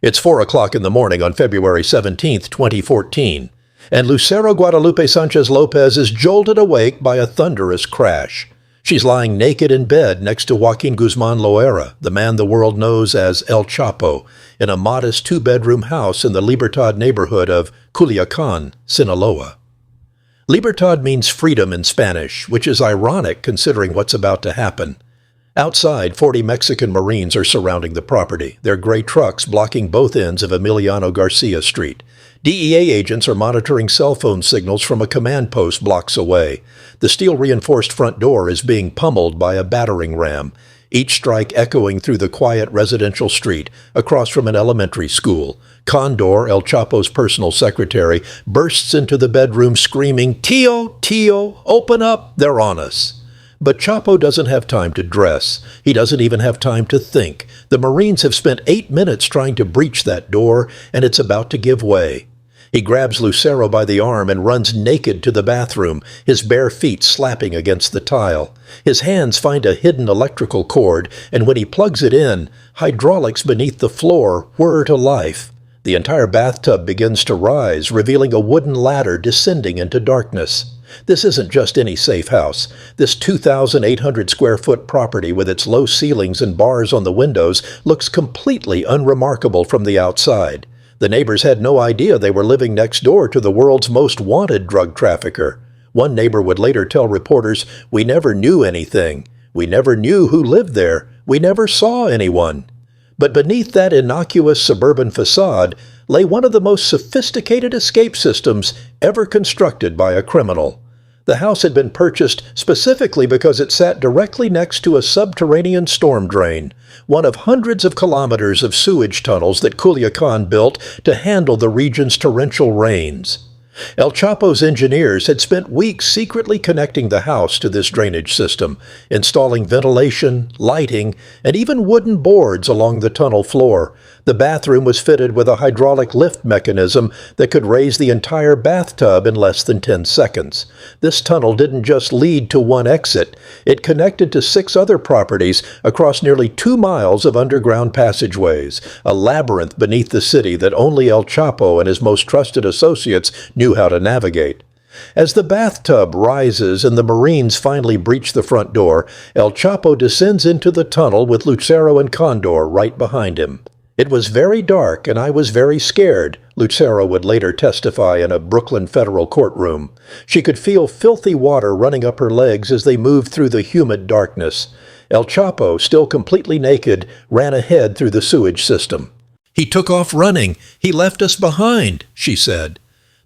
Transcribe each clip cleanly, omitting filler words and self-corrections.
It's 4 o'clock in the morning on February 17th, 2014, and Lucero Guadalupe Sanchez Lopez is jolted awake by a thunderous crash. She's lying naked in bed next to Joaquin Guzman Loera, the man the world knows as El Chapo, in a modest two-bedroom house in the Libertad neighborhood of Culiacan, Sinaloa. Libertad means freedom in Spanish, which is ironic considering what's about to happen. Outside, 40 Mexican Marines are surrounding the property, their gray trucks blocking both ends of Emiliano Garcia Street. DEA agents are monitoring cell phone signals from a command post blocks away. The steel-reinforced front door is being pummeled by a battering ram, each strike echoing through the quiet residential street across from an elementary school. Condor, El Chapo's personal secretary, bursts into the bedroom screaming, "Tio, Tio, open up, they're on us." But Chapo doesn't have time to dress. He doesn't even have time to think. The Marines have spent 8 minutes trying to breach that door, and it's about to give way. He grabs Lucero by the arm and runs naked to the bathroom, his bare feet slapping against the tile. His hands find a hidden electrical cord, and when he plugs it in, hydraulics beneath the floor whir to life. The entire bathtub begins to rise, revealing a wooden ladder descending into darkness. This isn't just any safe house. This 2,800 square foot property with its low ceilings and bars on the windows looks completely unremarkable from the outside. The neighbors had no idea they were living next door to the world's most wanted drug trafficker. One neighbor would later tell reporters, "We never knew anything. We never knew who lived there. We never saw anyone." But beneath that innocuous suburban facade lay one of the most sophisticated escape systems ever constructed by a criminal. The house had been purchased specifically because it sat directly next to a subterranean storm drain, one of hundreds of kilometers of sewage tunnels that Culiacan built to handle the region's torrential rains. El Chapo's engineers had spent weeks secretly connecting the house to this drainage system, installing ventilation, lighting, and even wooden boards along the tunnel floor. The bathroom was fitted with a hydraulic lift mechanism that could raise the entire bathtub in less than 10 seconds. This tunnel didn't just lead to one exit. It connected to 6 other properties across nearly 2 miles of underground passageways, a labyrinth beneath the city that only El Chapo and his most trusted associates knew how to navigate. As the bathtub rises and the Marines finally breach the front door, El Chapo descends into the tunnel with Lucero and Condor right behind him. "It was very dark and I was very scared," Lucero would later testify in a Brooklyn federal courtroom. She could feel filthy water running up her legs as they moved through the humid darkness. El Chapo, still completely naked, ran ahead through the sewage system. "He took off running. He left us behind," she said.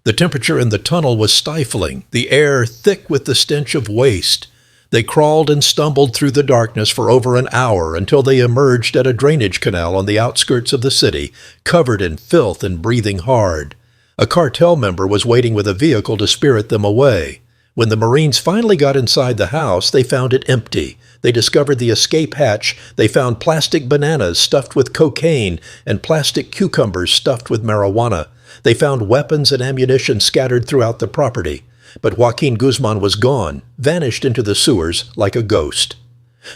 The temperature in the tunnel was stifling, the air thick with the stench of waste. They crawled and stumbled through the darkness for over an hour until they emerged at a drainage canal on the outskirts of the city, covered in filth and breathing hard. A cartel member was waiting with a vehicle to spirit them away. When the Marines finally got inside the house, they found it empty. They discovered the escape hatch. They found plastic bananas stuffed with cocaine and plastic cucumbers stuffed with marijuana. They found weapons and ammunition scattered throughout the property. But Joaquin Guzman was gone, vanished into the sewers like a ghost.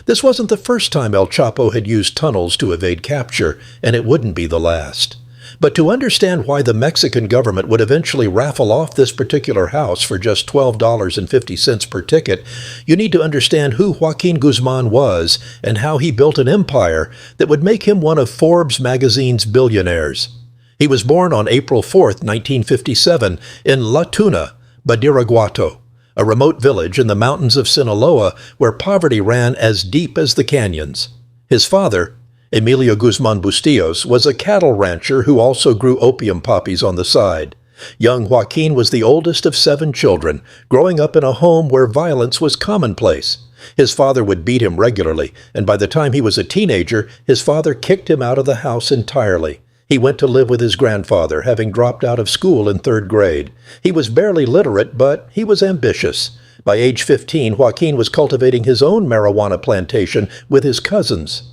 This wasn't the first time El Chapo had used tunnels to evade capture, and it wouldn't be the last. But to understand why the Mexican government would eventually raffle off this particular house for just $12.50 per ticket, you need to understand who Joaquin Guzman was and how he built an empire that would make him one of Forbes magazine's billionaires. He was born on April 4, 1957, in La Tuna, Badiraguato, a remote village in the mountains of Sinaloa where poverty ran as deep as the canyons. His father, Emilio Guzman Bustillos, was a cattle rancher who also grew opium poppies on the side. Young Joaquin was the oldest of 7 children, growing up in a home where violence was commonplace. His father would beat him regularly, and by the time he was a teenager, his father kicked him out of the house entirely. He went to live with his grandfather, having dropped out of school in 3rd grade. He was barely literate, but he was ambitious. By age 15, Joaquin was cultivating his own marijuana plantation with his cousins,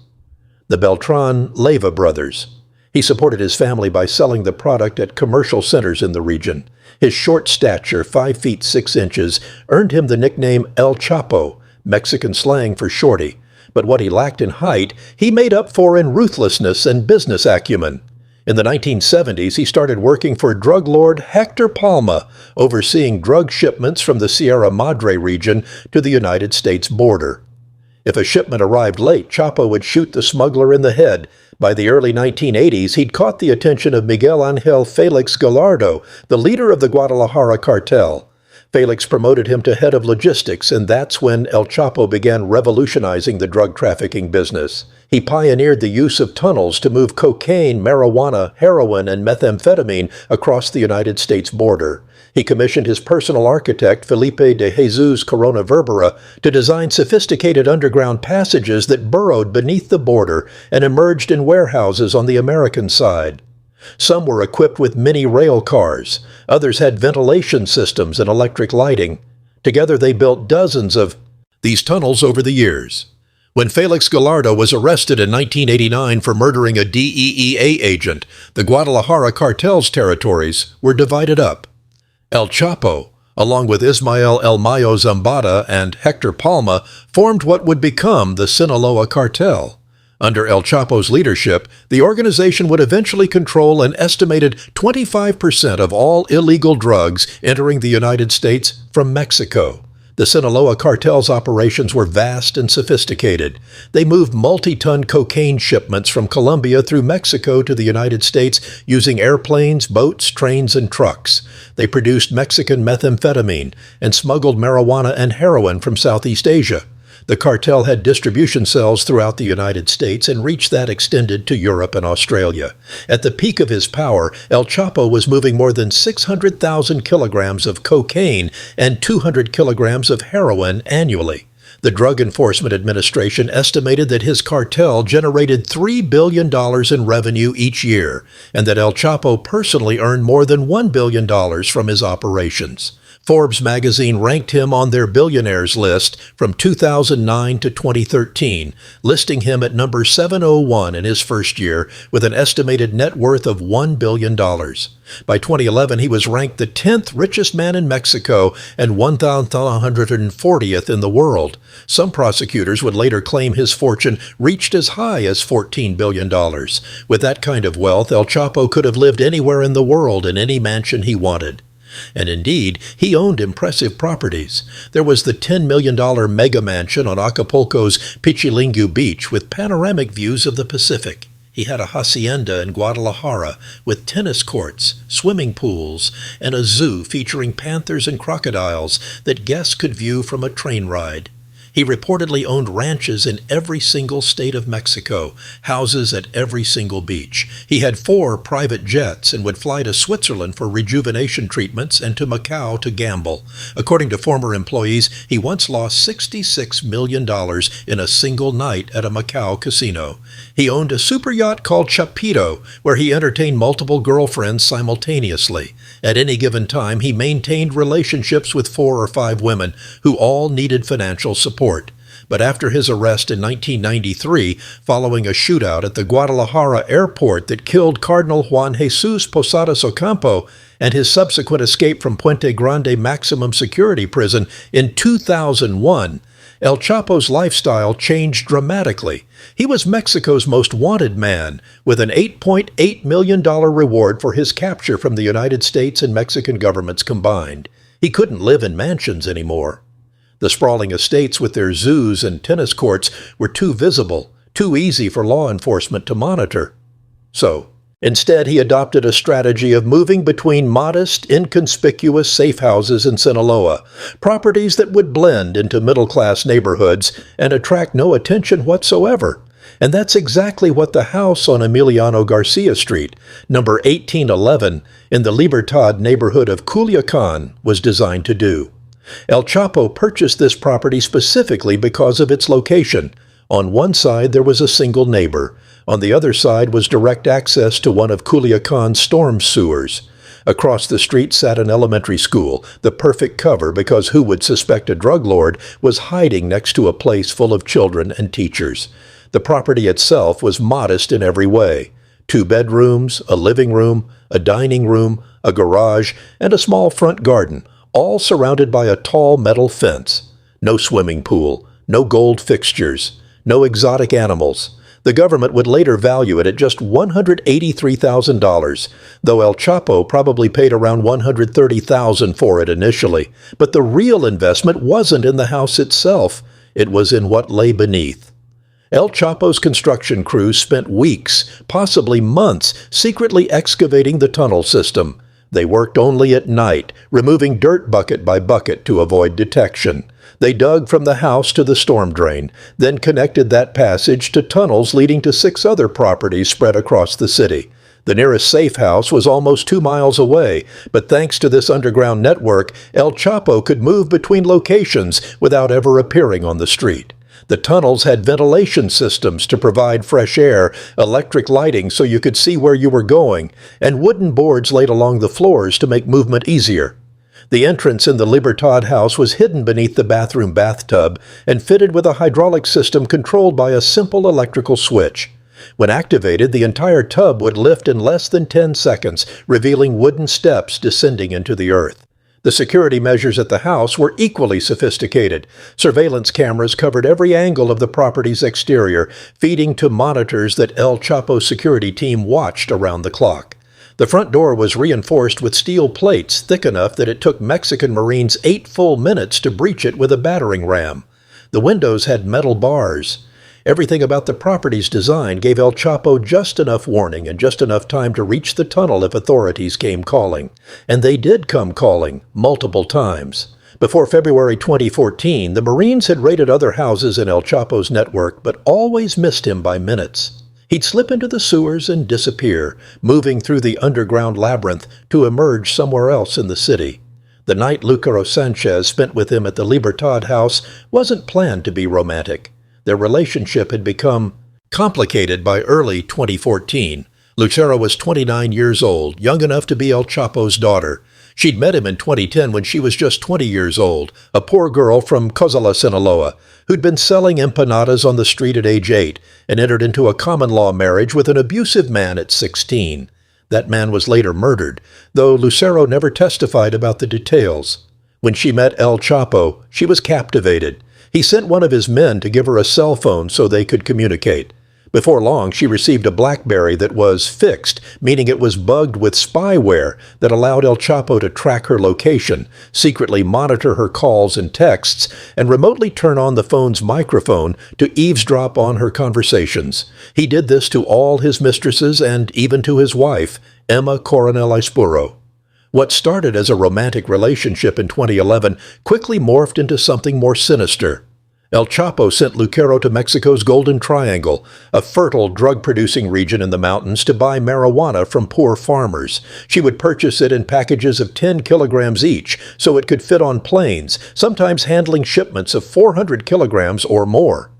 the Beltran Leyva brothers. He supported his family by selling the product at commercial centers in the region. His short stature, 5 feet 6 inches, earned him the nickname El Chapo, Mexican slang for shorty. But what he lacked in height, he made up for in ruthlessness and business acumen. In the 1970s, he started working for drug lord Hector Palma, overseeing drug shipments from the Sierra Madre region to the United States border. If a shipment arrived late, Chapo would shoot the smuggler in the head. By the early 1980s, he'd caught the attention of Miguel Angel Felix Gallardo, the leader of the Guadalajara cartel. Felix promoted him to head of logistics, and that's when El Chapo began revolutionizing the drug trafficking business. He pioneered the use of tunnels to move cocaine, marijuana, heroin, and methamphetamine across the United States border. He commissioned his personal architect, Felipe de Jesus Corona Verbera, to design sophisticated underground passages that burrowed beneath the border and emerged in warehouses on the American side. Some were equipped with mini rail cars. Others had ventilation systems and electric lighting. Together they built dozens of these tunnels over the years. When Felix Gallardo was arrested in 1989 for murdering a DEA agent, the Guadalajara cartel's territories were divided up. El Chapo, along with Ismael El Mayo Zambada and Hector Palma, formed what would become the Sinaloa cartel. Under El Chapo's leadership, the organization would eventually control an estimated 25% of all illegal drugs entering the United States from Mexico. The Sinaloa cartel's operations were vast and sophisticated. They moved multi-ton cocaine shipments from Colombia through Mexico to the United States using airplanes, boats, trains, and trucks. They produced Mexican methamphetamine and smuggled marijuana and heroin from Southeast Asia. The cartel had distribution cells throughout the United States, and reach that extended to Europe and Australia. At the peak of his power, El Chapo was moving more than 600,000 kilograms of cocaine and 200 kilograms of heroin annually. The Drug Enforcement Administration estimated that his cartel generated $3 billion in revenue each year, and that El Chapo personally earned more than $1 billion from his operations. Forbes magazine ranked him on their billionaires list from 2009 to 2013, listing him at number 701 in his first year with an estimated net worth of $1 billion. By 2011, he was ranked the 10th richest man in Mexico and 1,140th in the world. Some prosecutors would later claim his fortune reached as high as $14 billion. With that kind of wealth, El Chapo could have lived anywhere in the world in any mansion he wanted. And indeed, he owned impressive properties. There was the $10 million mega mansion on Acapulco's Pichilingu Beach with panoramic views of the Pacific. He had a hacienda in Guadalajara with tennis courts, swimming pools, and a zoo featuring panthers and crocodiles that guests could view from a train ride. He reportedly owned ranches in every single state of Mexico, houses at every single beach. He had 4 private jets and would fly to Switzerland for rejuvenation treatments and to Macau to gamble. According to former employees, he once lost $66 million in a single night at a Macau casino. He owned a super yacht called Chapo, where he entertained multiple girlfriends simultaneously. At any given time, he maintained relationships with 4 or 5 women who all needed financial support. But after his arrest in 1993, following a shootout at the Guadalajara airport that killed Cardinal Juan Jesus Posadas Ocampo, and his subsequent escape from Puente Grande maximum security prison in 2001, El Chapo's lifestyle changed dramatically. He was Mexico's most wanted man, with an $8.8 million reward for his capture from the United States and Mexican governments combined. He couldn't live in mansions anymore. The sprawling estates with their zoos and tennis courts were too visible, too easy for law enforcement to monitor. So, instead, he adopted a strategy of moving between modest, inconspicuous safe houses in Sinaloa, properties that would blend into middle-class neighborhoods and attract no attention whatsoever. And that's exactly what the house on Emiliano Garcia Street, number 1811, in the Libertad neighborhood of Culiacan, was designed to do. El Chapo purchased this property specifically because of its location. On one side there was a single neighbor. On the other side was direct access to one of Culiacan's storm sewers. Across the street sat an elementary school, the perfect cover because who would suspect a drug lord was hiding next to a place full of children and teachers. The property itself was modest in every way. 2 bedrooms, a living room, a dining room, a garage, and a small front garden, all surrounded by a tall metal fence. No swimming pool, no gold fixtures, no exotic animals. The government would later value it at just $183,000, though El Chapo probably paid around $130,000 for it initially. But the real investment wasn't in the house itself. It was in what lay beneath. El Chapo's construction crews spent weeks, possibly months, secretly excavating the tunnel system. They worked only at night, removing dirt bucket by bucket to avoid detection. They dug from the house to the storm drain, then connected that passage to tunnels leading to 6 other properties spread across the city. The nearest safe house was almost 2 miles away, but thanks to this underground network, El Chapo could move between locations without ever appearing on the street. The tunnels had ventilation systems to provide fresh air, electric lighting so you could see where you were going, and wooden boards laid along the floors to make movement easier. The entrance in the Libertad house was hidden beneath the bathroom bathtub and fitted with a hydraulic system controlled by a simple electrical switch. When activated, the entire tub would lift in less than 10 seconds, revealing wooden steps descending into the earth. The security measures at the house were equally sophisticated. Surveillance cameras covered every angle of the property's exterior, feeding to monitors that El Chapo's security team watched around the clock. The front door was reinforced with steel plates thick enough that it took Mexican Marines 8 full minutes to breach it with a battering ram. The windows had metal bars. Everything about the property's design gave El Chapo just enough warning and just enough time to reach the tunnel if authorities came calling. And they did come calling, multiple times. Before February 2014, the Marines had raided other houses in El Chapo's network, but always missed him by minutes. He'd slip into the sewers and disappear, moving through the underground labyrinth to emerge somewhere else in the city. The night Lucero Sanchez spent with him at the Libertad house wasn't planned to be romantic. Their relationship had become complicated by early 2014. Lucero was 29 years old, young enough to be El Chapo's daughter. She'd met him in 2010 when she was just 20 years old, a poor girl from Cozala, Sinaloa, who'd been selling empanadas on the street at age 8 and entered into a common-law marriage with an abusive man at 16. That man was later murdered, though Lucero never testified about the details. When she met El Chapo, she was captivated. He sent one of his men to give her a cell phone so they could communicate. Before long, she received a BlackBerry that was fixed, meaning it was bugged with spyware that allowed El Chapo to track her location, secretly monitor her calls and texts, and remotely turn on the phone's microphone to eavesdrop on her conversations. He did this to all his mistresses and even to his wife, Emma Coronel Aispuro. What started as a romantic relationship in 2011 quickly morphed into something more sinister. El Chapo sent Lucero to Mexico's Golden Triangle, a fertile drug-producing region in the mountains, to buy marijuana from poor farmers. She would purchase it in packages of 10 kilograms each, so it could fit on planes, sometimes handling shipments of 400 kilograms or more.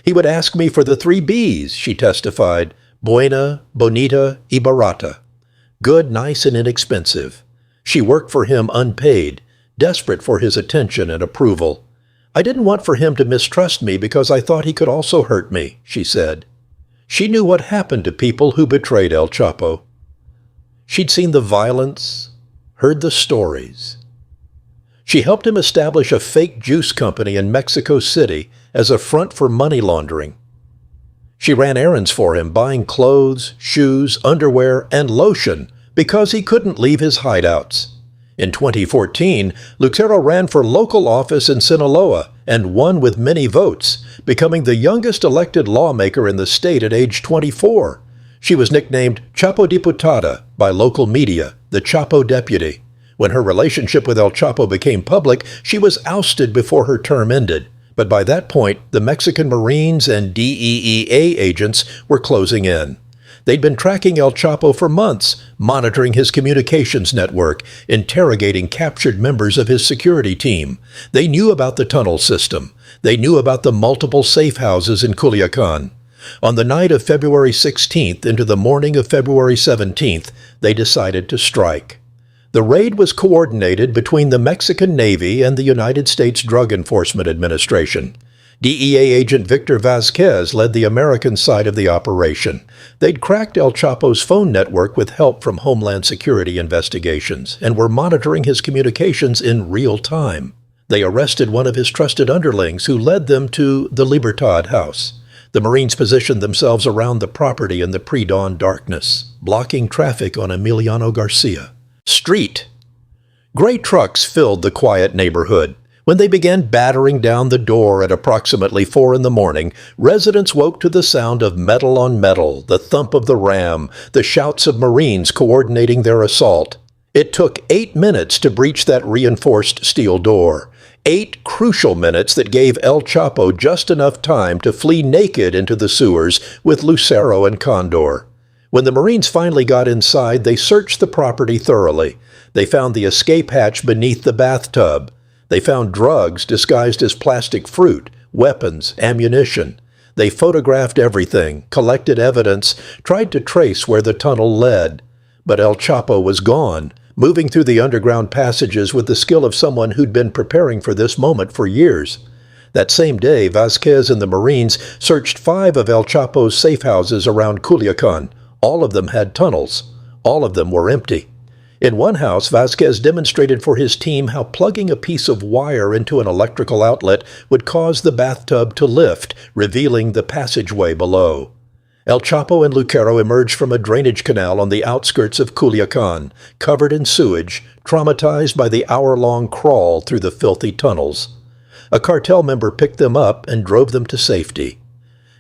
He would ask me for the 3 B's, she testified, buena, bonita, y barata. Good, nice, and inexpensive. She worked for him unpaid, desperate for his attention and approval. I didn't want for him to mistrust me because I thought he could also hurt me, she said. She knew what happened to people who betrayed El Chapo. She'd seen the violence, heard the stories. She helped him establish a fake juice company in Mexico City as a front for money laundering. She ran errands for him, buying clothes, shoes, underwear, and lotion because he couldn't leave his hideouts. In 2014, Lucero ran for local office in Sinaloa and won with many votes, becoming the youngest elected lawmaker in the state at age 24. She was nicknamed Chapo Diputada by local media, the Chapo Deputy. When her relationship with El Chapo became public, she was ousted before her term ended. But by that point, the Mexican Marines and DEA agents were closing in. They'd been tracking El Chapo for months, monitoring his communications network, interrogating captured members of his security team. They knew about the tunnel system. They knew about the multiple safe houses in Culiacan. On the night of February 16th into the morning of February 17th, they decided to strike. The raid was coordinated between the Mexican Navy and the United States Drug Enforcement Administration. DEA agent Victor Vasquez led the American side of the operation. They'd cracked El Chapo's phone network with help from Homeland Security investigations and were monitoring his communications in real time. They arrested one of his trusted underlings who led them to the Libertad house. The Marines positioned themselves around the property in the pre-dawn darkness, blocking traffic on Emiliano Garcia Street. Gray trucks filled the quiet neighborhood. When they began battering down the door at approximately 4 in the morning, residents woke to the sound of metal on metal, the thump of the ram, the shouts of Marines coordinating their assault. It took 8 minutes to breach that reinforced steel door. 8 crucial minutes that gave El Chapo just enough time to flee naked into the sewers with Lucero and Condor. When the Marines finally got inside, they searched the property thoroughly. They found the escape hatch beneath the bathtub. They found drugs disguised as plastic fruit, weapons, ammunition. They photographed everything, collected evidence, tried to trace where the tunnel led. But El Chapo was gone, moving through the underground passages with the skill of someone who'd been preparing for this moment for years. That same day, Vasquez and the Marines searched 5 of El Chapo's safe houses around Culiacan. All of them had tunnels. All of them were empty. In one house, Vasquez demonstrated for his team how plugging a piece of wire into an electrical outlet would cause the bathtub to lift, revealing the passageway below. El Chapo and Lucero emerged from a drainage canal on the outskirts of Culiacan, covered in sewage, traumatized by the hour-long crawl through the filthy tunnels. A cartel member picked them up and drove them to safety.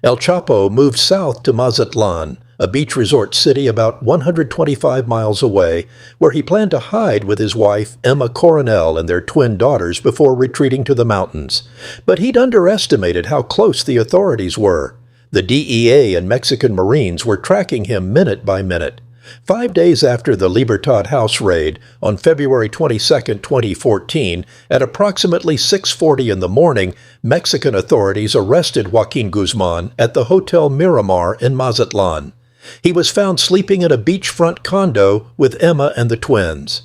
El Chapo moved south to Mazatlan, a beach resort city about 125 miles away, where he planned to hide with his wife, Emma Coronel, and their twin daughters before retreating to the mountains. But he'd underestimated how close the authorities were. The DEA and Mexican Marines were tracking him minute by minute. 5 days after the Libertad house raid, on February 22, 2014, at approximately 6:40 in the morning, Mexican authorities arrested Joaquin Guzman at the Hotel Miramar in Mazatlan. He was found sleeping in a beachfront condo with Emma and the twins.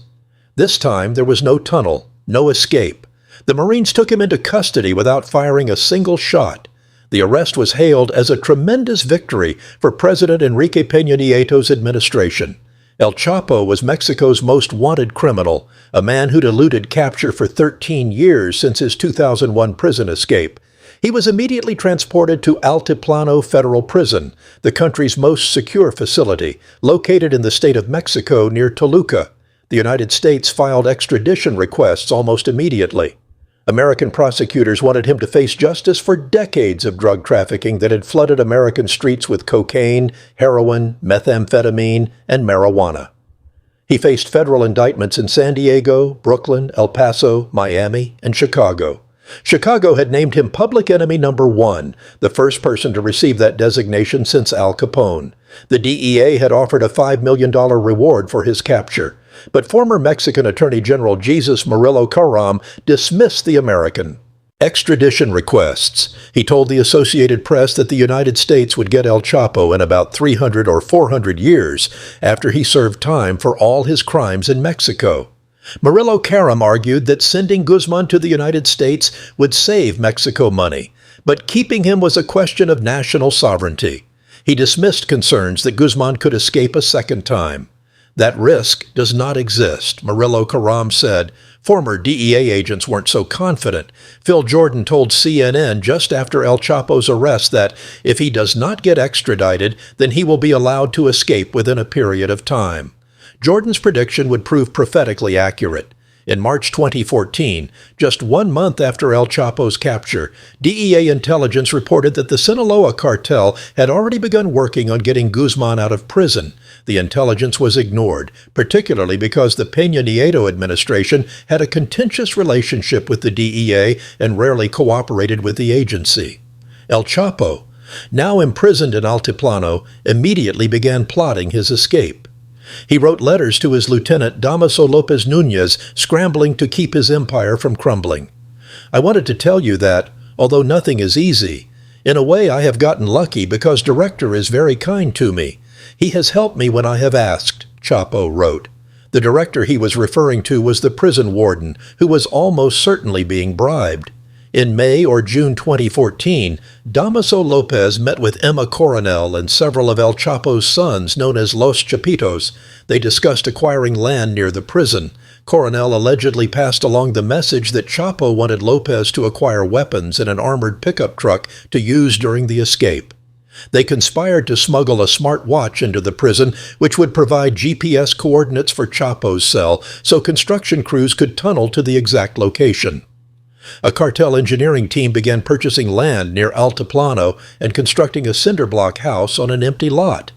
This time there was no tunnel, no escape. The Marines took him into custody without firing a single shot. The arrest was hailed as a tremendous victory for President Enrique Peña Nieto's administration. El Chapo was Mexico's most wanted criminal, a man who'd eluded capture for 13 years since his 2001 prison escape. He was immediately transported to Altiplano Federal Prison, the country's most secure facility, located in the state of Mexico near Toluca. The United States filed extradition requests almost immediately. American prosecutors wanted him to face justice for decades of drug trafficking that had flooded American streets with cocaine, heroin, methamphetamine, and marijuana. He faced federal indictments in San Diego, Brooklyn, El Paso, Miami, and Chicago. Chicago had named him public enemy number 1, the first person to receive that designation since Al Capone. The DEA had offered a $5 million reward for his capture, but former Mexican Attorney General Jesus Murillo Karam dismissed the American extradition requests. He told the Associated Press that the United States would get El Chapo in about 300 or 400 years after he served time for all his crimes in Mexico. Murillo Karam argued that sending Guzman to the United States would save Mexico money, but keeping him was a question of national sovereignty. He dismissed concerns that Guzman could escape a second time. That risk does not exist, Murillo Karam said. Former DEA agents weren't so confident. Phil Jordan told CNN just after El Chapo's arrest that if he does not get extradited, then he will be allowed to escape within a period of time. Jordan's prediction would prove prophetically accurate. In March 2014, just 1 month after El Chapo's capture, DEA intelligence reported that the Sinaloa cartel had already begun working on getting Guzman out of prison. The intelligence was ignored, particularly because the Peña Nieto administration had a contentious relationship with the DEA and rarely cooperated with the agency. El Chapo, now imprisoned in Altiplano, immediately began plotting his escape. He wrote letters to his lieutenant Damaso Lopez Nunez, scrambling to keep his empire from crumbling. I wanted to tell you that, although nothing is easy, in a way I have gotten lucky because Director is very kind to me. He has helped me when I have asked, Chapo wrote. The director he was referring to was the prison warden, who was almost certainly being bribed. In May or June 2014, Damaso Lopez met with Emma Coronel and several of El Chapo's sons known as Los Chapitos. They discussed acquiring land near the prison. Coronel allegedly passed along the message that Chapo wanted Lopez to acquire weapons and an armored pickup truck to use during the escape. They conspired to smuggle a smart watch into the prison, which would provide GPS coordinates for Chapo's cell so construction crews could tunnel to the exact location. A cartel engineering team began purchasing land near Altiplano and constructing a cinder block house on an empty lot.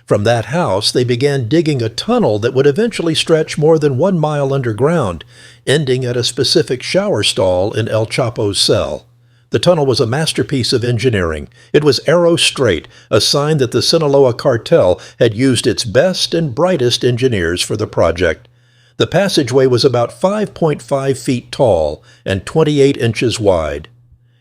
From that house, they began digging a tunnel that would eventually stretch more than 1 mile underground, ending at a specific shower stall in El Chapo's cell. The tunnel was a masterpiece of engineering. It was arrow straight, a sign that the Sinaloa cartel had used its best and brightest engineers for the project. The passageway was about 5.5 feet tall and 28 inches wide.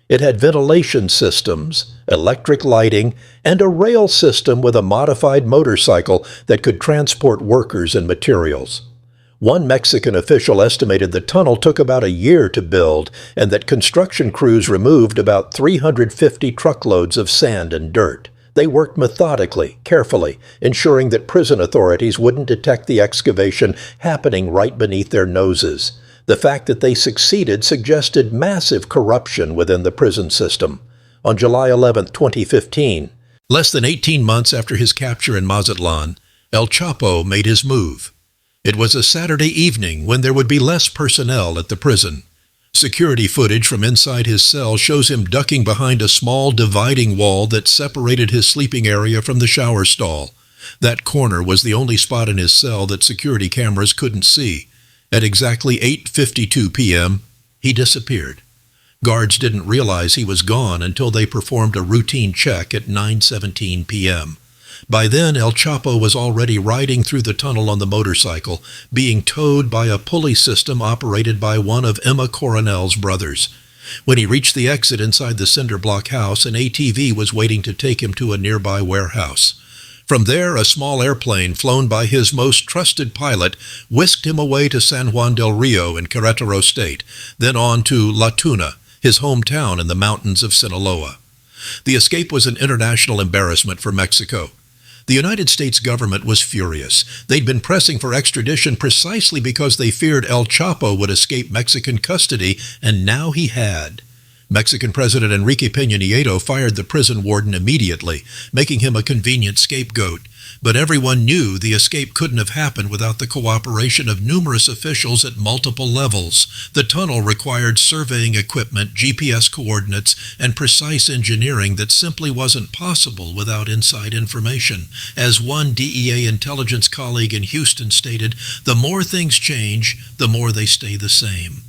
It had ventilation systems, electric lighting, and a rail system with a modified motorcycle that could transport workers and materials. One Mexican official estimated the tunnel took about a year to build and that construction crews removed about 350 truckloads of sand and dirt. They worked methodically, carefully, ensuring that prison authorities wouldn't detect the excavation happening right beneath their noses. The fact that they succeeded suggested massive corruption within the prison system. On July 11, 2015, less than 18 months after his capture in Mazatlan, El Chapo made his move. It was a Saturday evening when there would be less personnel at the prison. Security footage from inside his cell shows him ducking behind a small dividing wall that separated his sleeping area from the shower stall. That corner was the only spot in his cell that security cameras couldn't see. At exactly 8:52 p.m., he disappeared. Guards didn't realize he was gone until they performed a routine check at 9:17 p.m. By then, El Chapo was already riding through the tunnel on the motorcycle, being towed by a pulley system operated by one of Emma Coronel's brothers. When he reached the exit inside the cinder block house, an ATV was waiting to take him to a nearby warehouse. From there, a small airplane flown by his most trusted pilot whisked him away to San Juan del Rio in Querétaro State, then on to La Tuna, his hometown in the mountains of Sinaloa. The escape was an international embarrassment for Mexico. The United States government was furious. They'd been pressing for extradition precisely because they feared El Chapo would escape Mexican custody, and now he had. Mexican President Enrique Peña Nieto fired the prison warden immediately, making him a convenient scapegoat. But everyone knew the escape couldn't have happened without the cooperation of numerous officials at multiple levels. The tunnel required surveying equipment, GPS coordinates, and precise engineering that simply wasn't possible without inside information. As one DEA intelligence colleague in Houston stated, the more things change, the more they stay the same.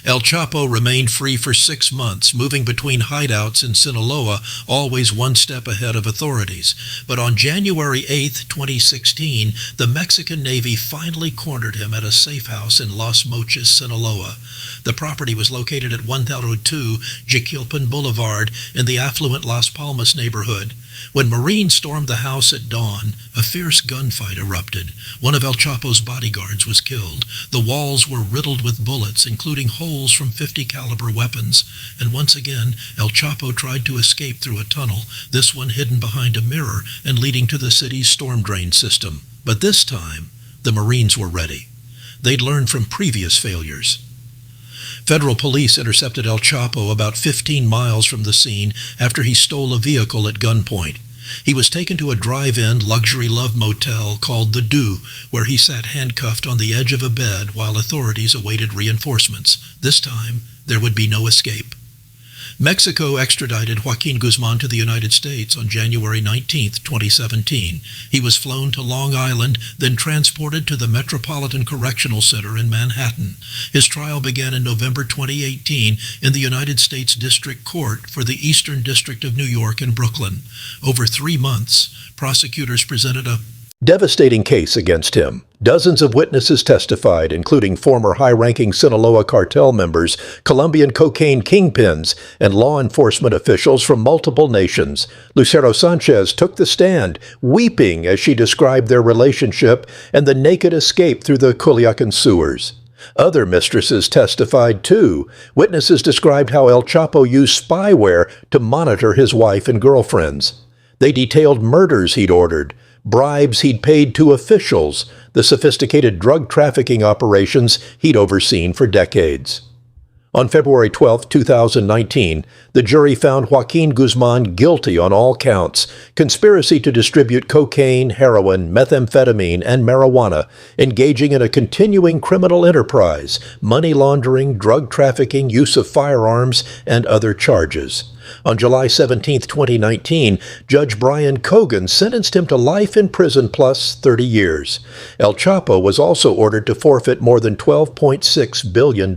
El Chapo remained free for 6 months, moving between hideouts in Sinaloa, always one step ahead of authorities. But on January 8, 2016, the Mexican Navy finally cornered him at a safe house in Los Mochis, Sinaloa. The property was located at 1002 Jiquilpan Boulevard in the affluent Las Palmas neighborhood. When Marines stormed the house at dawn, a fierce gunfight erupted. One of El Chapo's bodyguards was killed. The walls were riddled with bullets, including holes from .50 caliber weapons. And once again, El Chapo tried to escape through a tunnel, this one hidden behind a mirror and leading to the city's storm drain system. But this time, the Marines were ready. They'd learned from previous failures. Federal police intercepted El Chapo about 15 miles from the scene after he stole a vehicle at gunpoint. He was taken to a drive-in luxury love motel called The Do, where he sat handcuffed on the edge of a bed while authorities awaited reinforcements. This time, there would be no escape. Mexico extradited Joaquin Guzman to the United States on January 19, 2017. He was flown to Long Island, then transported to the Metropolitan Correctional Center in Manhattan. His trial began in November 2018 in the United States District Court for the Eastern District of New York in Brooklyn. Over 3 months, prosecutors presented a devastating case against him. Dozens of witnesses testified, including former high-ranking Sinaloa cartel members, Colombian cocaine kingpins, and law enforcement officials from multiple nations. Lucero Sanchez took the stand, weeping as she described their relationship and the naked escape through the Culiacan sewers. Other mistresses testified too. Witnesses described how El Chapo used spyware to monitor his wife and girlfriends. They detailed murders he'd ordered, bribes he'd paid to officials, the sophisticated drug trafficking operations he'd overseen for decades. On February 12, 2019, the jury found Joaquin Guzman guilty on all counts: conspiracy to distribute cocaine, heroin, methamphetamine, and marijuana, engaging in a continuing criminal enterprise, money laundering, drug trafficking, use of firearms, and other charges. On July 17, 2019, Judge Brian Cogan sentenced him to life in prison plus 30 years. El Chapo was also ordered to forfeit more than $12.6 billion.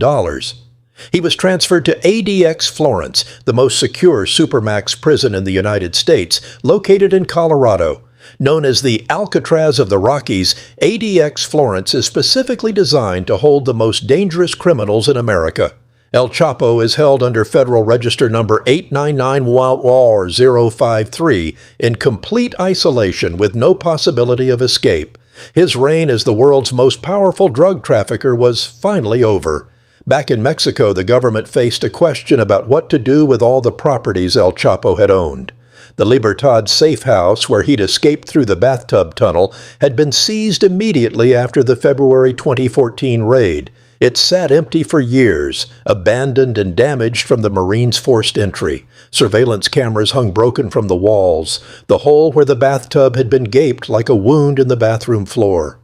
He was transferred to ADX Florence, the most secure supermax prison in the United States, located in Colorado. Known as the Alcatraz of the Rockies, ADX Florence is specifically designed to hold the most dangerous criminals in America. El Chapo is held under Federal Register number 899-053 in complete isolation with no possibility of escape. His reign as the world's most powerful drug trafficker was finally over. Back in Mexico, the government faced a question about what to do with all the properties El Chapo had owned. The Libertad safe house, where he'd escaped through the bathtub tunnel, had been seized immediately after the February 2014 raid. It sat empty for years, abandoned and damaged from the Marines' forced entry. Surveillance cameras hung broken from the walls. The hole where the bathtub had been gaped like a wound in the bathroom floor.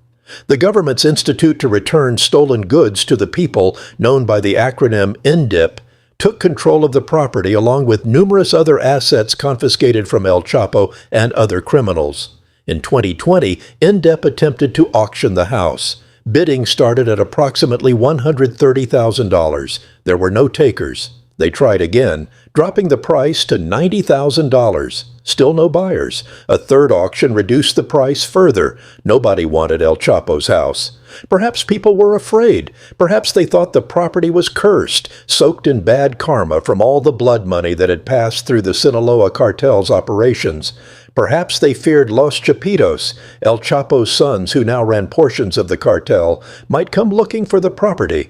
The government's Institute to Return Stolen Goods to the People, known by the acronym INDIP, took control of the property along with numerous other assets confiscated from El Chapo and other criminals. In 2020, INDIP attempted to auction the house. Bidding started at approximately $130,000. There were no takers. They tried again, dropping the price to $90,000. Still no buyers. A third auction reduced the price further. Nobody wanted El Chapo's house. Perhaps people were afraid. Perhaps they thought the property was cursed, soaked in bad karma from all the blood money that had passed through the Sinaloa cartel's operations. Perhaps they feared Los Chapitos, El Chapo's sons who now ran portions of the cartel, might come looking for the property.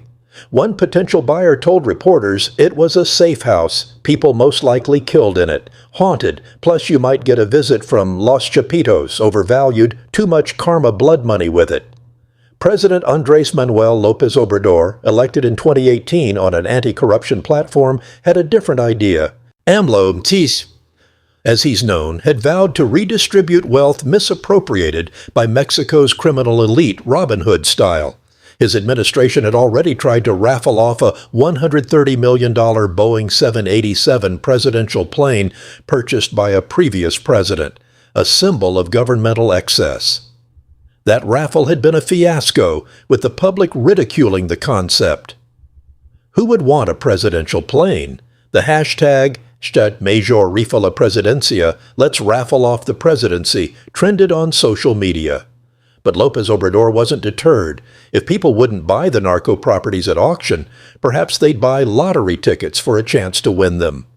One potential buyer told reporters it was a safe house, people most likely killed in it, haunted, plus you might get a visit from Los Chapitos, overvalued, too much karma blood money with it. President Andrés Manuel López Obrador, elected in 2018 on an anti-corruption platform, had a different idea. AMLO, as he's known, had vowed to redistribute wealth misappropriated by Mexico's criminal elite, Robin Hood style. His administration had already tried to raffle off a $130 million Boeing 787 presidential plane purchased by a previous president, a symbol of governmental excess. That raffle had been a fiasco, with the public ridiculing the concept. Who would want a presidential plane? The hashtag #Major Rifa la Presidencia, let's raffle off the presidency, trended on social media. But López Obrador wasn't deterred. If people wouldn't buy the narco properties at auction, perhaps they'd buy lottery tickets for a chance to win them.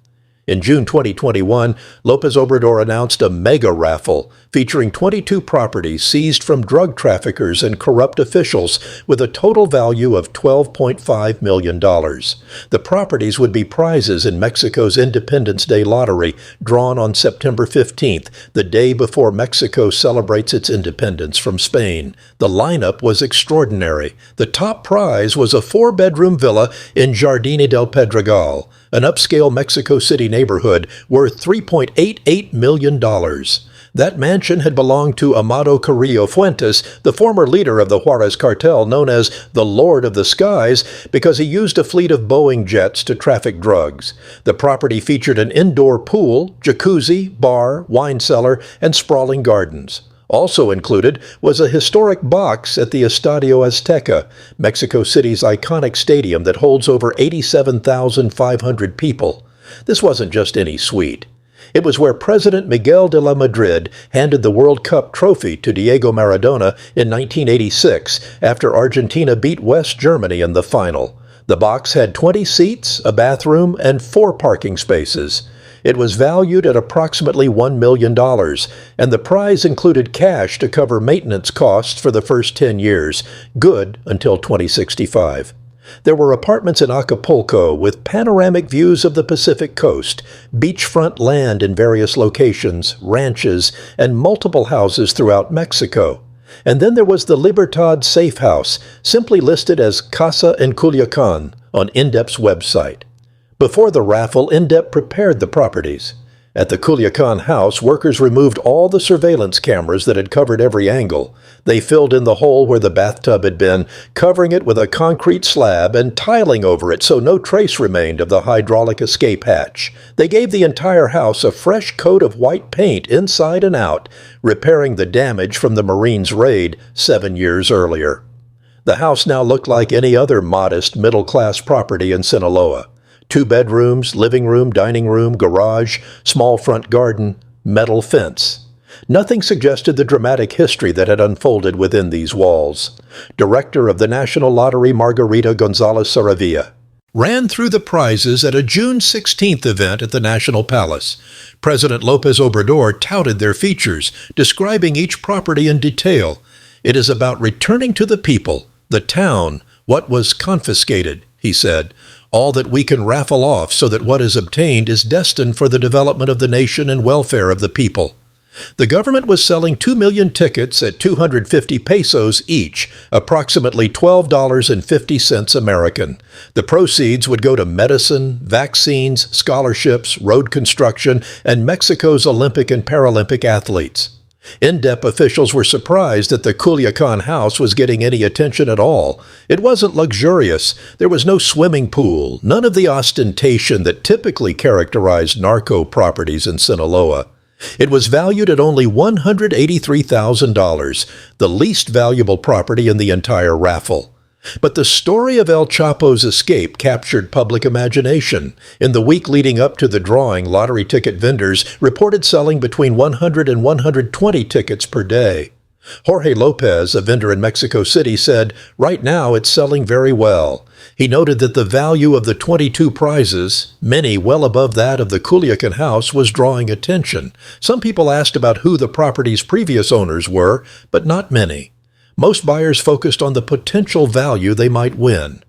In June 2021, López Obrador announced a mega raffle featuring 22 properties seized from drug traffickers and corrupt officials with a total value of $12.5 million. The properties would be prizes in Mexico's Independence Day lottery, drawn on September 15th, the day before Mexico celebrates its independence from Spain. The lineup was extraordinary. The top prize was a 4-bedroom villa in Jardine del Pedregal, an upscale Mexico City neighborhood worth $3.88 million. That mansion had belonged to Amado Carrillo Fuentes, the former leader of the Juarez cartel, known as the Lord of the Skies, because he used a fleet of Boeing jets to traffic drugs. The property featured an indoor pool, jacuzzi, bar, wine cellar, and sprawling gardens. Also included was a historic box at the Estadio Azteca, Mexico City's iconic stadium that holds over 87,500 people. This wasn't just any suite. It was where President Miguel de la Madrid handed the World Cup trophy to Diego Maradona in 1986 after Argentina beat West Germany in the final. The box had 20 seats, a bathroom, and 4 parking spaces. It was valued at approximately $1 million, and the prize included cash to cover maintenance costs for the first 10 years, good until 2065. There were apartments in Acapulco with panoramic views of the Pacific coast, beachfront land in various locations, ranches, and multiple houses throughout Mexico. And then there was the Libertad Safe House, simply listed as Casa en Culiacán, on INDEP's website. Before the raffle, INDEP prepared the properties. At the Culiacan house, workers removed all the surveillance cameras that had covered every angle. They filled in the hole where the bathtub had been, covering it with a concrete slab and tiling over it so no trace remained of the hydraulic escape hatch. They gave the entire house a fresh coat of white paint inside and out, repairing the damage from the Marines' raid 7 years earlier. The house now looked like any other modest middle-class property in Sinaloa. 2 bedrooms, living room, dining room, garage, small front garden, metal fence. Nothing suggested the dramatic history that had unfolded within these walls. Director of the National Lottery Margarita Gonzalez Saravia ran through the prizes at a June 16th event at the National Palace. President López Obrador touted their features, describing each property in detail. It is about returning to the people, the town, what was confiscated, he said. All that we can raffle off so that what is obtained is destined for the development of the nation and welfare of the people. The government was selling 2 million tickets at 250 pesos each, approximately $12.50 American. The proceeds would go to medicine, vaccines, scholarships, road construction, and Mexico's Olympic and Paralympic athletes. INDEP officials were surprised that the Culiacan house was getting any attention at all. It wasn't luxurious. There was no swimming pool, none of the ostentation that typically characterized narco properties in Sinaloa. It was valued at only $183,000, the least valuable property in the entire raffle. But the story of El Chapo's escape captured public imagination. In the week leading up to the drawing, lottery ticket vendors reported selling between 100 and 120 tickets per day. Jorge Lopez, a vendor in Mexico City, said, "Right now it's selling very well." He noted that the value of the 22 prizes, many well above that of the Culiacan house, was drawing attention. Some people asked about who the property's previous owners were, but not many. Most buyers focused on the potential value they might win.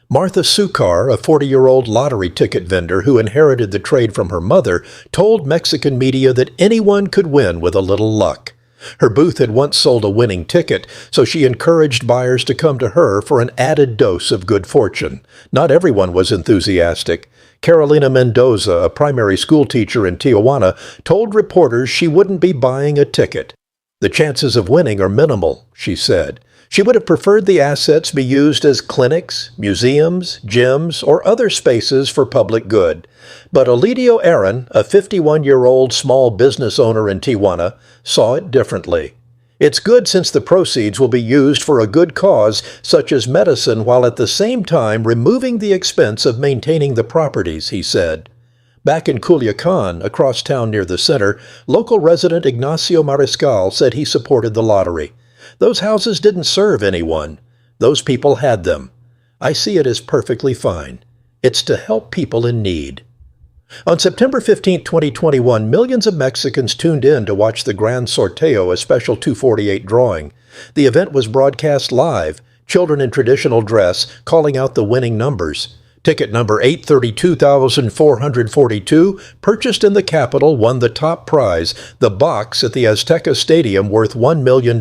Martha Sucar, a 40-year-old lottery ticket vendor who inherited the trade from her mother, told Mexican media that anyone could win with a little luck. Her booth had once sold a winning ticket, so she encouraged buyers to come to her for an added dose of good fortune. Not everyone was enthusiastic. Carolina Mendoza, a primary school teacher in Tijuana, told reporters she wouldn't be buying a ticket. "The chances of winning are minimal," she said. She would have preferred the assets be used as clinics, museums, gyms, or other spaces for public good. But Elidio Aaron, a 51-year-old small business owner in Tijuana, saw it differently. "It's good since the proceeds will be used for a good cause, such as medicine, while at the same time removing the expense of maintaining the properties," he said. Back in Culiacan, across town near the center, local resident Ignacio Mariscal said he supported the lottery. "Those houses didn't serve anyone. Those people had them. I see it as perfectly fine. It's to help people in need." On September 15, 2021, millions of Mexicans tuned in to watch the Gran Sorteo, a special 248 drawing. The event was broadcast live, children in traditional dress calling out the winning numbers. Ticket number 832,442, purchased in the capital, won the top prize, the box at the Azteca Stadium worth $1 million.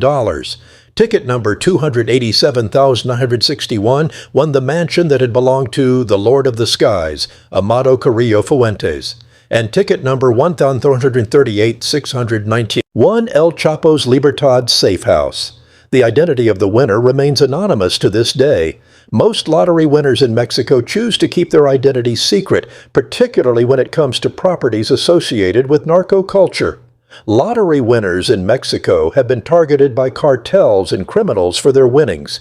Ticket number 287,961 won the mansion that had belonged to the Lord of the Skies, Amado Carrillo Fuentes. And ticket number 1,338,619 won El Chapo's Libertad safe house. The identity of the winner remains anonymous to this day. Most lottery winners in Mexico choose to keep their identities secret, particularly when it comes to properties associated with narco culture. Lottery winners in Mexico have been targeted by cartels and criminals for their winnings.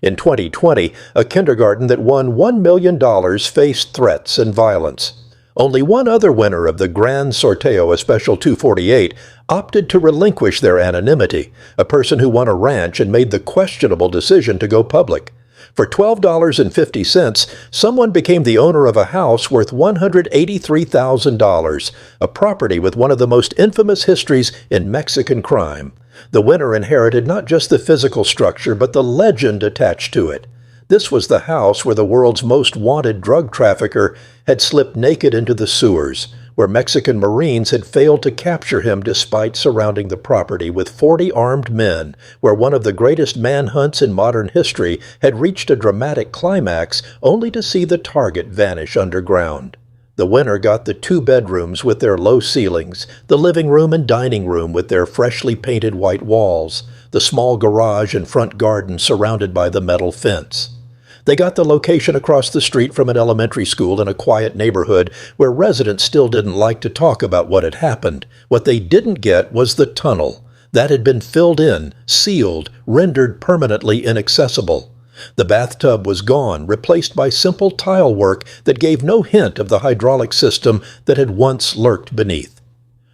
In 2020, a kindergarten that won $1 million faced threats and violence. Only one other winner of the Gran Sorteo, a special 248, opted to relinquish their anonymity, a person who won a ranch and made the questionable decision to go public. For $12.50, someone became the owner of a house worth $183,000, a property with one of the most infamous histories in Mexican crime. The winner inherited not just the physical structure, but the legend attached to it. This was the house where the world's most wanted drug trafficker had slipped naked into the sewers, where Mexican Marines had failed to capture him despite surrounding the property with 40 armed men, where one of the greatest manhunts in modern history had reached a dramatic climax only to see the target vanish underground. The winner got the 2 bedrooms with their low ceilings, the living room and dining room with their freshly painted white walls, the small garage and front garden surrounded by the metal fence. They got the location across the street from an elementary school in a quiet neighborhood where residents still didn't like to talk about what had happened. What they didn't get was the tunnel. That had been filled in, sealed, rendered permanently inaccessible. The bathtub was gone, replaced by simple tile work that gave no hint of the hydraulic system that had once lurked beneath.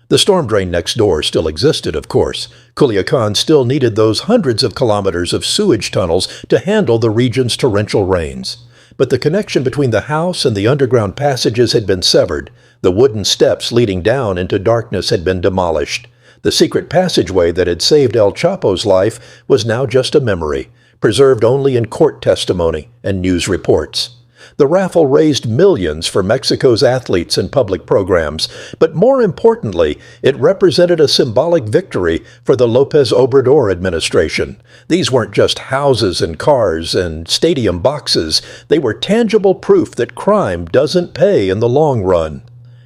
The storm drain next door still existed, of course. Culiacan still needed those hundreds of kilometers of sewage tunnels to handle the region's torrential rains. But the connection between the house and the underground passages had been severed. The wooden steps leading down into darkness had been demolished. The secret passageway that had saved El Chapo's life was now just a memory, preserved only in court testimony and news reports. The raffle raised millions for Mexico's athletes and public programs, but more importantly, it represented a symbolic victory for the López Obrador administration. These weren't just houses and cars and stadium boxes. They were tangible proof that crime doesn't pay in the long run.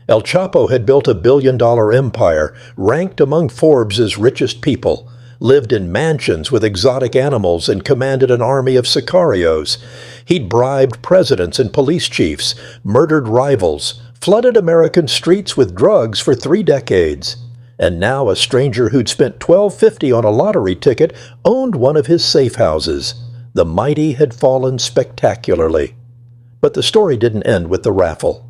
El Chapo had built a billion-dollar empire, ranked among Forbes' richest people, lived in mansions with exotic animals, and commanded an army of sicarios. He'd bribed presidents and police chiefs, murdered rivals, flooded American streets with drugs for 3 decades. And now a stranger who'd spent $12.50 on a lottery ticket owned one of his safe houses. The mighty had fallen spectacularly. But the story didn't end with the raffle.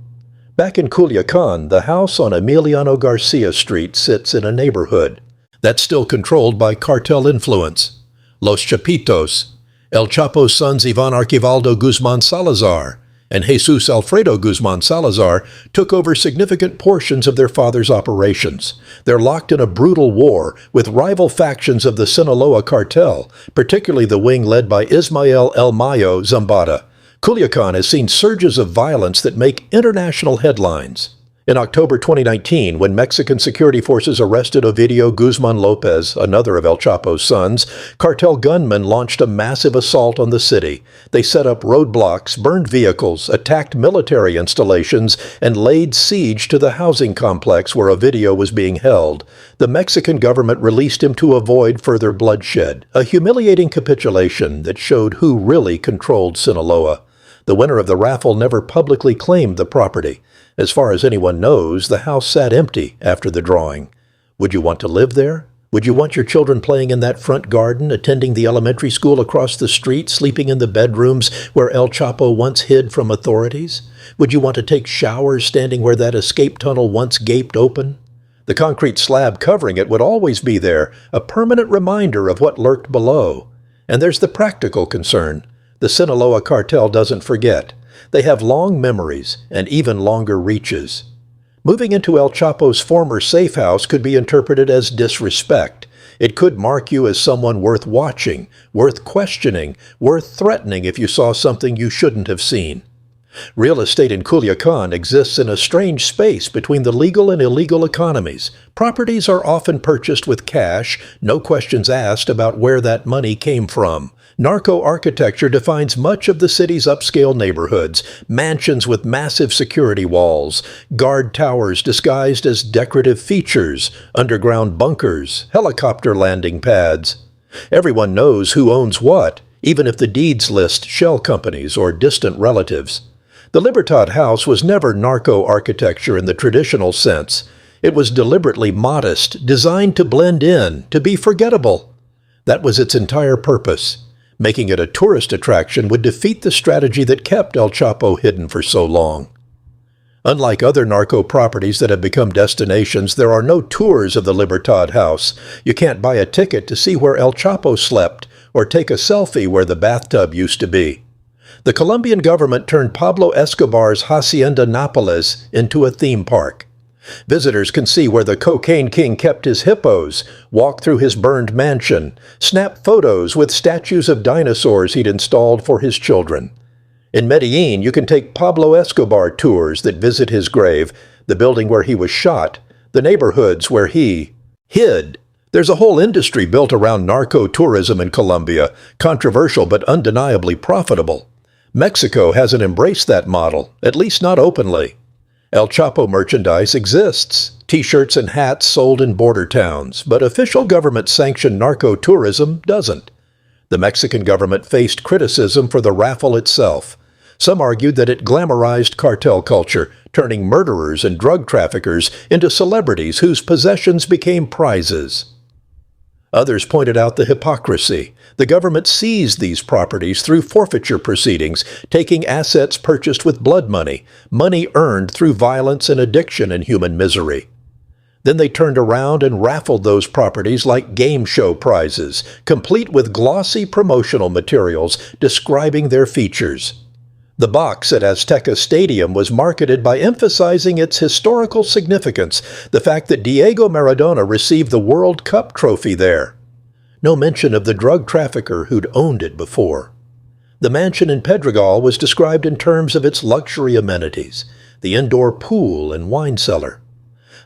Back in Culiacan, the house on Emiliano Garcia Street sits in a neighborhood that's still controlled by cartel influence. Los Chapitos, El Chapo's sons Ivan Archivaldo Guzman Salazar and Jesus Alfredo Guzman Salazar took over significant portions of their father's operations. They're locked in a brutal war with rival factions of the Sinaloa cartel, particularly the wing led by Ismael El Mayo Zambada. Culiacan has seen surges of violence that make international headlines. In October 2019, when Mexican security forces arrested Ovidio Guzman Lopez, another of El Chapo's sons, cartel gunmen launched a massive assault on the city. They set up roadblocks, burned vehicles, attacked military installations, and laid siege to the housing complex where Ovidio was being held. The Mexican government released him to avoid further bloodshed, a humiliating capitulation that showed who really controlled Sinaloa. The winner of the raffle never publicly claimed the property. As far as anyone knows, the house sat empty after the drawing. Would you want to live there? Would you want your children playing in that front garden, attending the elementary school across the street, sleeping in the bedrooms where El Chapo once hid from authorities? Would you want to take showers standing where that escape tunnel once gaped open? The concrete slab covering it would always be there, a permanent reminder of what lurked below. And there's the practical concern. The Sinaloa cartel doesn't forget. They have long memories and even longer reaches. Moving into El Chapo's former safe house could be interpreted as disrespect. It could mark you as someone worth watching, worth questioning, worth threatening if you saw something you shouldn't have seen. Real estate in Culiacan exists in a strange space between the legal and illegal economies. Properties are often purchased with cash, no questions asked about where that money came from. Narco architecture defines much of the city's upscale neighborhoods, mansions with massive security walls, guard towers disguised as decorative features, underground bunkers, helicopter landing pads. Everyone knows who owns what, even if the deeds list shell companies or distant relatives. The Libertad House was never narco architecture in the traditional sense. It was deliberately modest, designed to blend in, to be forgettable. That was its entire purpose. Making it a tourist attraction would defeat the strategy that kept El Chapo hidden for so long. Unlike other narco properties that have become destinations, there are no tours of the Libertad House. You can't buy a ticket to see where El Chapo slept or take a selfie where the bathtub used to be. The Colombian government turned Pablo Escobar's Hacienda Nápoles into a theme park. Visitors can see where the cocaine king kept his hippos, walk through his burned mansion, snap photos with statues of dinosaurs he'd installed for his children. In Medellin, you can take Pablo Escobar tours that visit his grave. the building where he was shot, the neighborhoods where he hid. There's a whole industry built around narco tourism in Colombia, controversial but undeniably profitable. Mexico hasn't embraced that model, at least not openly. El Chapo merchandise exists, T-shirts and hats sold in border towns, but official government-sanctioned narco tourism doesn't. The Mexican government faced criticism for the raffle itself. Some argued that it glamorized cartel culture, turning murderers and drug traffickers into celebrities whose possessions became prizes. Others pointed out the hypocrisy. The government seized these properties through forfeiture proceedings, taking assets purchased with blood money, money earned through violence and addiction and human misery. Then they turned around and raffled those properties like game show prizes, complete with glossy promotional materials describing their features. The box at Azteca Stadium was marketed by emphasizing its historical significance, the fact that Diego Maradona received the World Cup trophy there. No mention of the drug trafficker who'd owned it before. The mansion in Pedregal was described in terms of its luxury amenities, the indoor pool and wine cellar.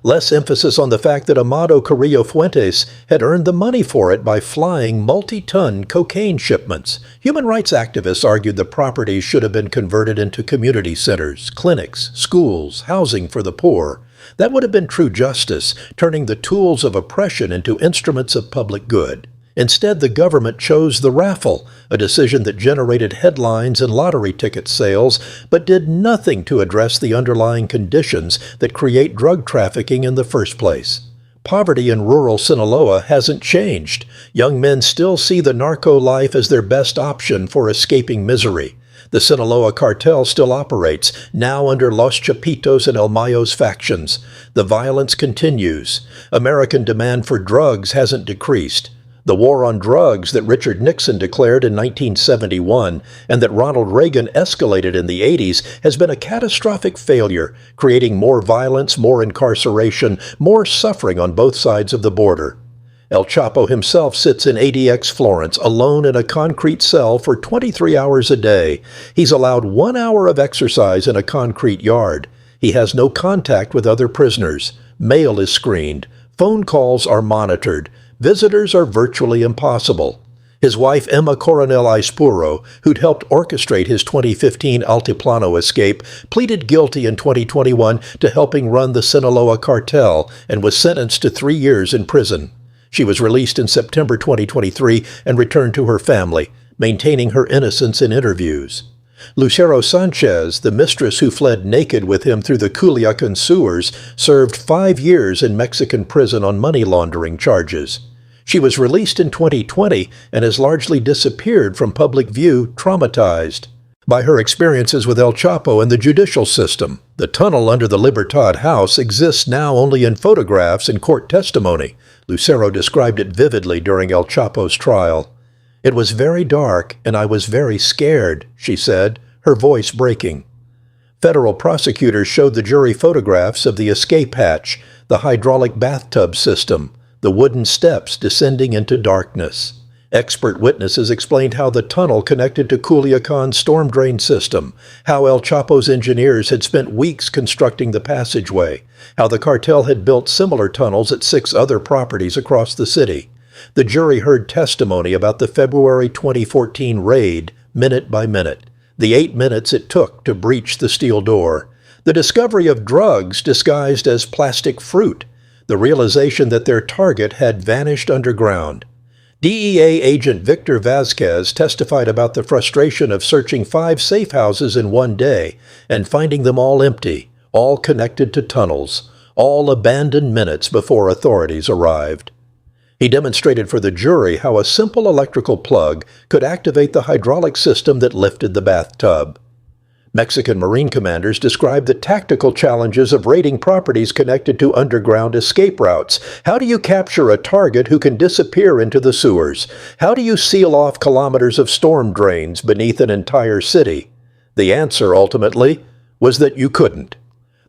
Less emphasis on the fact that Amado Carrillo Fuentes had earned the money for it by flying multi-ton cocaine shipments. Human rights activists argued the properties should have been converted into community centers, clinics, schools, housing for the poor. That would have been true justice, turning the tools of oppression into instruments of public good. Instead, the government chose the raffle, a decision that generated headlines and lottery ticket sales, but did nothing to address the underlying conditions that create drug trafficking in the first place. Poverty in rural Sinaloa hasn't changed. Young men still see the narco life as their best option for escaping misery. The Sinaloa Cartel still operates, now under Los Chapitos and El Mayo's factions. The violence continues. American demand for drugs hasn't decreased. The war on drugs that Richard Nixon declared in 1971 and that Ronald Reagan escalated in the 80s has been a catastrophic failure, creating more violence, more incarceration, more suffering on both sides of the border. El Chapo himself sits in ADX Florence, alone in a concrete cell for 23 hours a day. He's allowed 1 hour of exercise in a concrete yard. He has no contact with other prisoners. Mail is screened. Phone calls are monitored. Visitors are virtually impossible. His wife Emma Coronel Aispuro, who'd helped orchestrate his 2015 Altiplano escape, pleaded guilty in 2021 to helping run the Sinaloa Cartel and was sentenced to 3 years in prison. She was released in September 2023 and returned to her family, maintaining her innocence in interviews. Lucero Sanchez, the mistress who fled naked with him through the Culiacan sewers, served 5 years in Mexican prison on money laundering charges. She was released in 2020 and has largely disappeared from public view, traumatized by her experiences with El Chapo and the judicial system. The tunnel under the Libertad house exists now only in photographs and court testimony. Lucero described it vividly during El Chapo's trial. "It was very dark, and I was very scared," she said, her voice breaking. Federal prosecutors showed the jury photographs of the escape hatch, the hydraulic bathtub system, the wooden steps descending into darkness. Expert witnesses explained how the tunnel connected to Culiacan's storm drain system, how El Chapo's engineers had spent weeks constructing the passageway, how the cartel had built similar tunnels at 6 other properties across the city. The jury heard testimony about the February 2014 raid, minute by minute, the 8 minutes it took to breach the steel door, the discovery of drugs disguised as plastic fruit, the realization that their target had vanished underground. DEA agent Victor Vazquez testified about the frustration of searching 5 safe houses in 1 day and finding them all empty, all connected to tunnels, all abandoned minutes before authorities arrived. He demonstrated for the jury how a simple electrical plug could activate the hydraulic system that lifted the bathtub. Mexican Marine commanders described the tactical challenges of raiding properties connected to underground escape routes. How do you capture a target who can disappear into the sewers? How do you seal off kilometers of storm drains beneath an entire city? The answer, ultimately, was that you couldn't.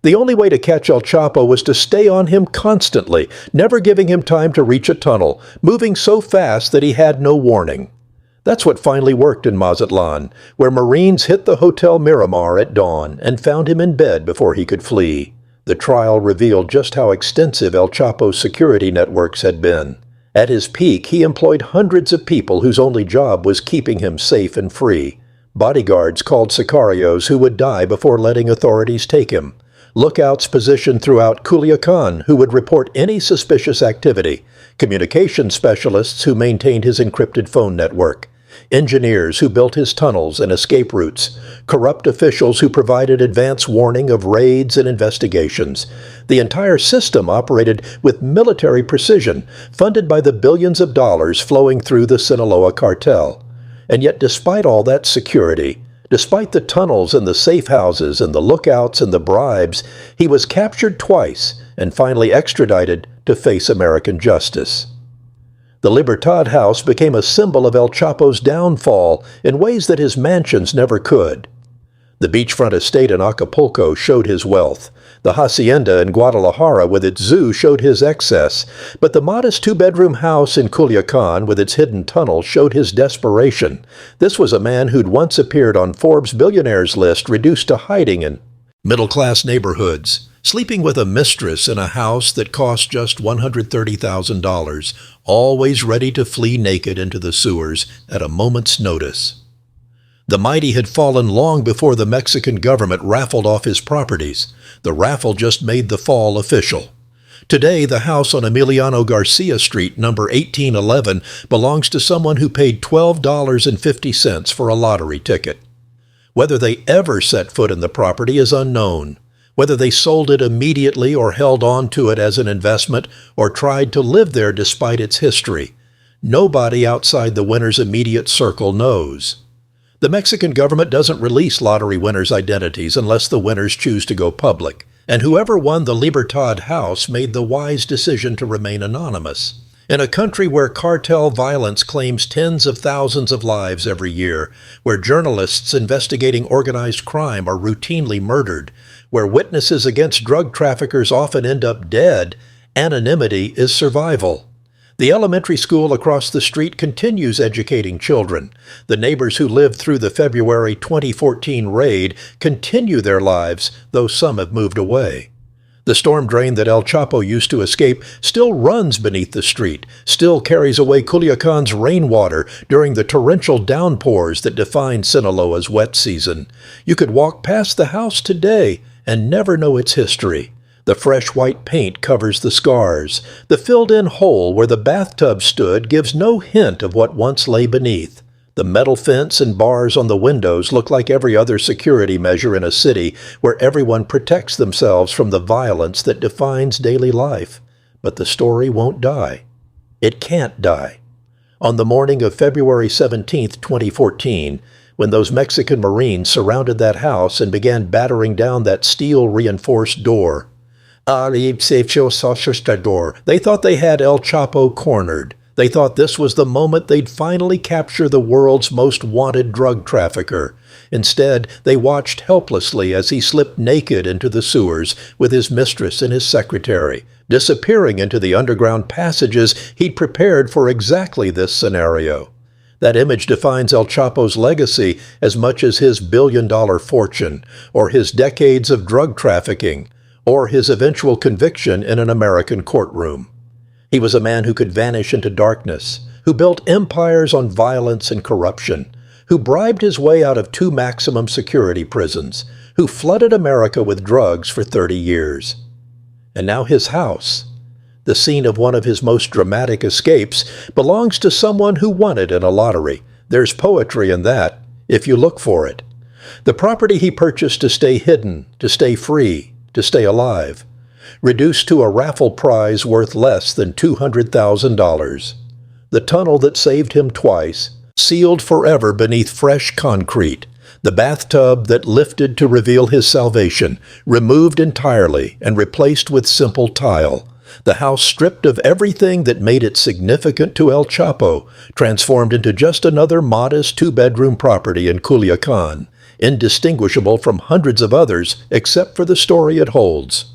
The only way to catch El Chapo was to stay on him constantly, never giving him time to reach a tunnel, moving so fast that he had no warning. That's what finally worked in Mazatlan, where Marines hit the Hotel Miramar at dawn and found him in bed before he could flee. The trial revealed just how extensive El Chapo's security networks had been. At his peak, he employed hundreds of people whose only job was keeping him safe and free. Bodyguards called sicarios who would die before letting authorities take him. Lookouts positioned throughout Culiacan who would report any suspicious activity. Communication specialists who maintained his encrypted phone network. Engineers who built his tunnels and escape routes, corrupt officials who provided advance warning of raids and investigations. The entire system operated with military precision, funded by the billions of dollars flowing through the Sinaloa cartel. And yet, despite all that security, despite the tunnels and the safe houses and the lookouts and the bribes, he was captured twice and finally extradited to face American justice. The Libertad House became a symbol of El Chapo's downfall in ways that his mansions never could. The beachfront estate in Acapulco showed his wealth. The hacienda in Guadalajara with its zoo showed his excess. But the modest two-bedroom house in Culiacan with its hidden tunnel showed his desperation. This was a man who'd once appeared on Forbes' billionaires list, reduced to hiding in middle-class neighborhoods, sleeping with a mistress in a house that cost just $130,000, always ready to flee naked into the sewers at a moment's notice. The mighty had fallen long before the Mexican government raffled off his properties. The raffle just made the fall official. Today, the house on Emiliano Garcia Street, number 1811, belongs to someone who paid $12.50 for a lottery ticket. Whether they ever set foot in the property is unknown. Whether they sold it immediately or held on to it as an investment or tried to live there despite its history, nobody outside the winner's immediate circle knows. The Mexican government doesn't release lottery winners' identities unless the winners choose to go public, and whoever won the Libertad House made the wise decision to remain anonymous. In a country where cartel violence claims tens of thousands of lives every year, where journalists investigating organized crime are routinely murdered, where witnesses against drug traffickers often end up dead, anonymity is survival. The elementary school across the street continues educating children. The neighbors who lived through the February 2014 raid continue their lives, though some have moved away. The storm drain that El Chapo used to escape still runs beneath the street, still carries away Culiacan's rainwater during the torrential downpours that define Sinaloa's wet season. You could walk past the house today and never know its history. The fresh white paint covers the scars. The filled-in hole where the bathtub stood gives no hint of what once lay beneath. The metal fence and bars on the windows look like every other security measure in a city where everyone protects themselves from the violence that defines daily life. But the story won't die. It can't die. On the morning of February 17, 2014, when those Mexican Marines surrounded that house and began battering down that steel-reinforced door, they thought they had El Chapo cornered. They thought this was the moment they'd finally capture the world's most wanted drug trafficker. Instead, they watched helplessly as he slipped naked into the sewers with his mistress and his secretary, disappearing into the underground passages he'd prepared for exactly this scenario. That image defines El Chapo's legacy as much as his billion-dollar fortune, or his decades of drug trafficking, or his eventual conviction in an American courtroom. He was a man who could vanish into darkness, who built empires on violence and corruption, who bribed his way out of 2 maximum security prisons, who flooded America with drugs for 30 years. And now his house, the scene of one of his most dramatic escapes, belongs to someone who won it in a lottery. There's poetry in that, if you look for it. The property he purchased to stay hidden, to stay free, to stay alive, reduced to a raffle prize worth less than $200,000. The tunnel that saved him twice, sealed forever beneath fresh concrete. The bathtub that lifted to reveal his salvation, removed entirely and replaced with simple tile. The house stripped of everything that made it significant to El Chapo, transformed into just another modest 2-bedroom property in Culiacan, indistinguishable from hundreds of others except for the story it holds.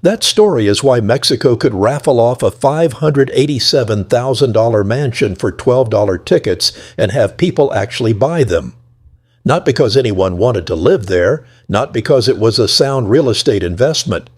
That story is why Mexico could raffle off a $587,000 mansion for $12 tickets and have people actually buy them. Not because anyone wanted to live there, not because it was a sound real estate investment.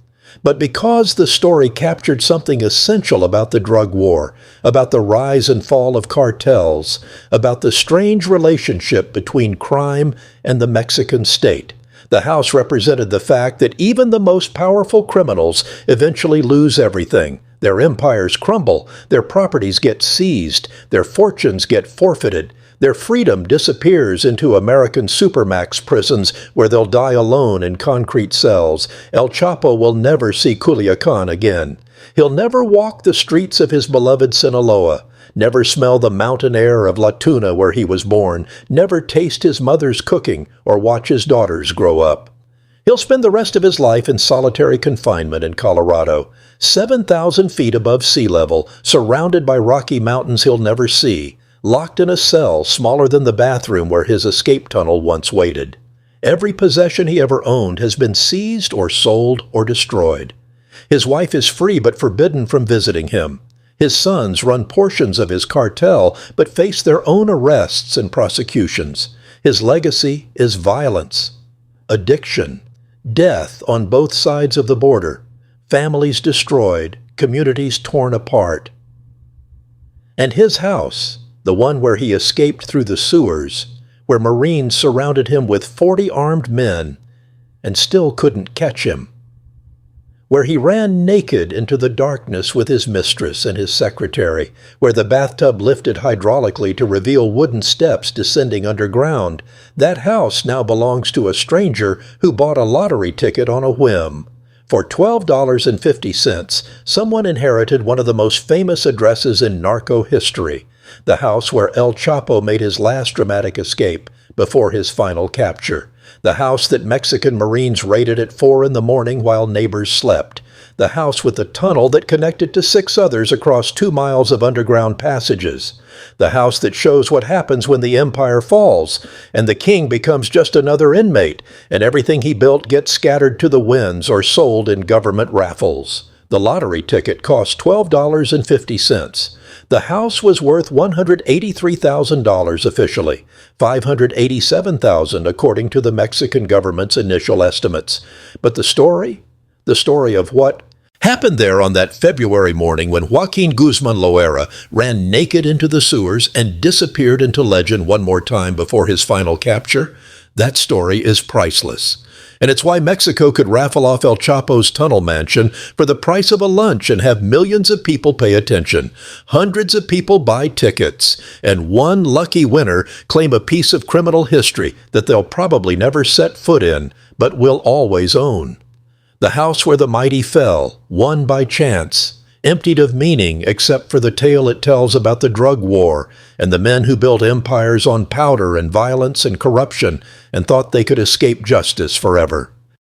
But because the story captured something essential about the drug war, about the rise and fall of cartels, about the strange relationship between crime and the Mexican state, the house represented the fact that even the most powerful criminals eventually lose everything. Their empires crumble, their properties get seized, their fortunes get forfeited, their freedom disappears into American supermax prisons where they'll die alone in concrete cells. El Chapo will never see Culiacan again. He'll never walk the streets of his beloved Sinaloa, never smell the mountain air of La Tuna where he was born, never taste his mother's cooking or watch his daughters grow up. He'll spend the rest of his life in solitary confinement in Colorado, 7,000 feet above sea level, surrounded by rocky mountains he'll never see, locked in a cell smaller than the bathroom where his escape tunnel once waited. Every possession he ever owned has been seized or sold or destroyed. His wife is free but forbidden from visiting him. His sons run portions of his cartel but face their own arrests and prosecutions. His legacy is violence, addiction, death on both sides of the border, families destroyed, communities torn apart. And his house, the one where he escaped through the sewers, where Marines surrounded him with 40 armed men and still couldn't catch him, where he ran naked into the darkness with his mistress and his secretary, where the bathtub lifted hydraulically to reveal wooden steps descending underground. That house now belongs to a stranger who bought a lottery ticket on a whim. For $12.50, someone inherited one of the most famous addresses in Narco history, the house where El Chapo made his last dramatic escape before his final capture, the house that Mexican Marines raided at 4 a.m. while neighbors slept, the house with the tunnel that connected to 6 others across 2 miles of underground passages, the house that shows what happens when the empire falls, and the king becomes just another inmate, and everything he built gets scattered to the winds or sold in government raffles. The lottery ticket cost $12.50. The house was worth $183,000 officially, $587,000 according to the Mexican government's initial estimates. But the story of what happened there on that February morning when Joaquin Guzman Loera ran naked into the sewers and disappeared into legend one more time before his final capture, that story is priceless. And it's why Mexico could raffle off El Chapo's tunnel mansion for the price of a lunch and have millions of people pay attention. Hundreds of people buy tickets, and one lucky winner claim a piece of criminal history that they'll probably never set foot in, but will always own. The house where the mighty fell, won by chance, emptied of meaning except for the tale it tells about the drug war and the men who built empires on powder and violence and corruption and thought they could escape justice forever.